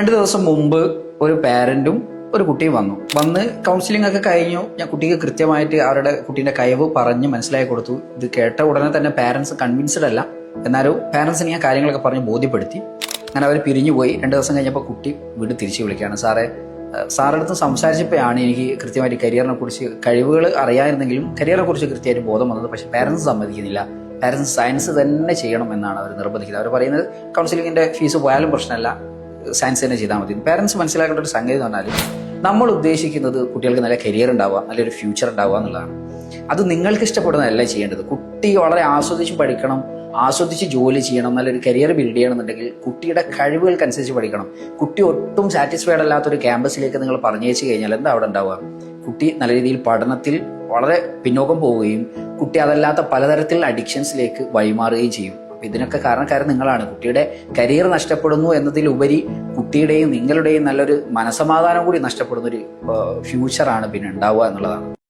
2 ദിവസം മുമ്പ് ഒരു പാരന്റും ഒരു കുട്ടിയും വന്ന് കൗൺസിലിംഗ് ഒക്കെ കഴിഞ്ഞു. ഞാൻ കുട്ടിക്ക് കൃത്യമായിട്ട് അവരുടെ കുട്ടീന്റെ കഴിവ് പറഞ്ഞ് മനസ്സിലാക്കി കൊടുത്തു. ഇത് കേട്ട ഉടനെ തന്നെ പാരന്റ്സ് കൺവിൻസ്ഡ് അല്ല, എന്നാലും പാരന്റ്സിന് ഞാൻ കാര്യങ്ങളൊക്കെ പറഞ്ഞ് ബോധ്യപ്പെടുത്തി. അങ്ങനെ അവർ പിരിഞ്ഞു പോയി. 2 ദിവസം കഴിഞ്ഞപ്പോൾ കുട്ടി വീട് തിരിച്ചു വിളിക്കുകയാണ്. സാറുടെ അടുത്ത് സംസാരിച്ചപ്പോഴാണ് എനിക്ക് കൃത്യമായിട്ട് കരിയറിനെ കുറിച്ച് കഴിവുകൾ അറിയാമായിരുന്നെങ്കിലും കരിയറിനെ കുറിച്ച് കൃത്യമായിട്ട് ബോധം വന്നത്. പക്ഷെ പാരന്റ്സ് സമ്മതിക്കുന്നില്ല. പാരന്റ്സ് സയൻസ് തന്നെ ചെയ്യണം എന്നാണ് അവർ നിർബന്ധിക്കുന്നത്. അവർ പറയുന്നത് കൗൺസിലിങ്ങിന്റെ ഫീസ് പോയാലും പ്രശ്നമല്ല, സയൻസ് തന്നെ ചെയ്താൽ മതി. പാരന്റ്സ് മനസ്സിലാക്കേണ്ട ഒരു സംഗതി എന്ന് പറഞ്ഞാൽ, നമ്മൾ ഉദ്ദേശിക്കുന്നത് കുട്ടികൾക്ക് നല്ല കരിയർ ഉണ്ടാവുക, നല്ലൊരു ഫ്യൂച്ചർ ഉണ്ടാവുക എന്നുള്ളതാണ്. അത് നിങ്ങൾക്ക് ഇഷ്ടപ്പെടുന്നതല്ല ചെയ്യേണ്ടത്. കുട്ടി വളരെ ആസ്വദിച്ച് പഠിക്കണം, ആസ്വദിച്ച് ജോലി ചെയ്യണം, നല്ലൊരു കരിയർ ബിൽഡ് ചെയ്യണമെന്നുണ്ടെങ്കിൽ കുട്ടിയുടെ കഴിവുകൾക്കനുസരിച്ച് പഠിക്കണം. കുട്ടി ഒട്ടും സാറ്റിസ്ഫൈഡ് അല്ലാത്തൊരു ക്യാമ്പസിലേക്ക് നിങ്ങൾ പറഞ്ഞയച്ചു കഴിഞ്ഞാൽ എന്താ അവിടെ ഉണ്ടാവുക? കുട്ടി നല്ല രീതിയിൽ പഠനത്തിൽ വളരെ പിന്നോക്കം പോവുകയും കുട്ടി അതല്ലാത്ത പലതരത്തിലുള്ള അഡിക്ഷൻസിലേക്ക് വഴിമാറുകയും ചെയ്യും. ഇതിനൊക്കെ കാരണക്കാരൻ നിങ്ങളാണ്. കുട്ടിയുടെ കരിയർ നഷ്ടപ്പെടുന്നു എന്നതിലുപരി കുട്ടിയുടെയും നിങ്ങളുടെയും നല്ലൊരു മനസമാധാനം കൂടി നഷ്ടപ്പെടുന്ന ഒരു ഫ്യൂച്ചറാണ് പിന്നെ ഉണ്ടാവുക എന്നുള്ളതാണ്.